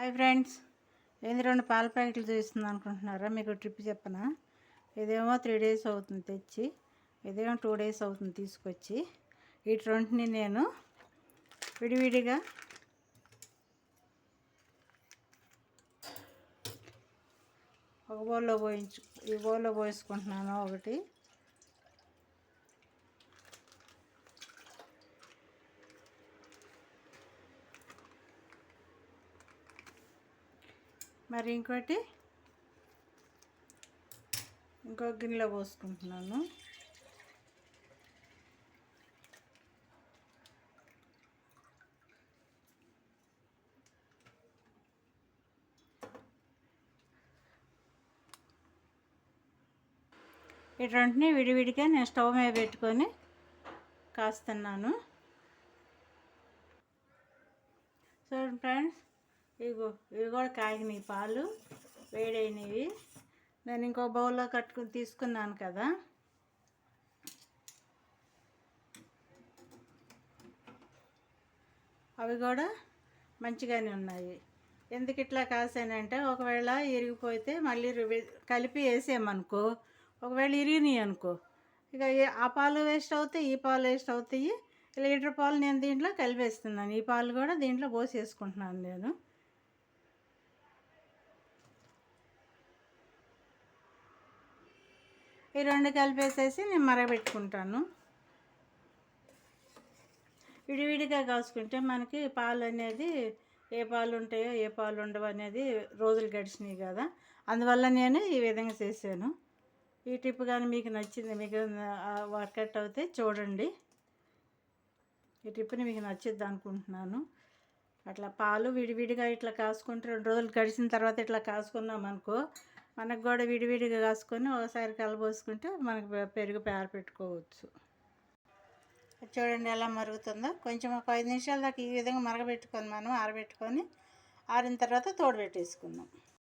Hi friends, ఏంది 2 పాల ప్యాకెట్లు చూపిస్తుంది అనుకుంటున్నారా? మీకు ట్రిప్ చెప్పనా? ఇదేమో 3 డేస్ అవుతుంది తెచ్చి, ఇదేమో 2 డేస్ అవుతుంది తీసుకొచ్చి. వీటి రెండుని నేను విడివిడిగా ఒక బౌల్లో ఈ బౌల్లో పోసుకుంటున్నాను. ఒకటి మరి ఇంకో గిన్నెలో పోసుకుంటున్నాను. ఇటువంటిని విడివిడిగా నేను స్టవ్ మీద పెట్టుకొని కాస్తున్నాను. చూడండి ఫ్రెండ్స్, ఇవి కూడా కాగినాయి, పాలు వేడైనవి. నేను ఇంకో బౌల్లో తీసుకున్నాను కదా, అవి కూడా మంచిగానే ఉన్నాయి. ఎందుకు ఇట్లా కాసానంటే, ఒకవేళ ఇరిగిపోతే మళ్ళీ కలిపి వేసామనుకో, ఒకవేళ ఇరిగినాయి అనుకో, ఇక ఆ పాలు వేస్ట్ అవుతాయి, ఈ పాలు వేస్ట్ అవుతాయి. లీటర్ పాలు నేను దీంట్లో కలిపేస్తున్నాను. ఈ పాలు కూడా దీంట్లో పోసేసుకుంటున్నాను నేను. ఈ రెండు కలిపేసేసి నేను మరగబెట్టుకుంటాను. విడివిడిగా కాసుకుంటే మనకి పాలు అనేది ఏ పాలు ఉంటాయో ఏ పాలు ఉండవు అనేది రోజులు గడిచినాయి కదా, అందువల్ల నేను ఈ విధంగా చేశాను. ఈ టిప్ కానీ మీకు నచ్చింది, మీకు వర్కౌట్ అవుతే చూడండి. ఈ టిప్ని మీకు నచ్చిద్ది అనుకుంటున్నాను. అట్లా పాలు విడివిడిగా ఇట్లా కాసుకుంటే 2 రోజులు గడిచిన తర్వాత ఇట్లా కాసుకున్నాం అనుకో, మనకు కూడా విడివిడిగా కాసుకొని ఒకసారి కలబోసుకుంటే మనకు పెరుగు పెట్టుకోవచ్చు. చూడండి ఎలా మరుగుతుందో. కొంచెం ఒక 5 నిమిషాల దాకా ఈ విధంగా మరగబెట్టుకొని మనం ఆరబెట్టుకొని, ఆరిన తర్వాత తోడు పెట్టేసుకుందాం.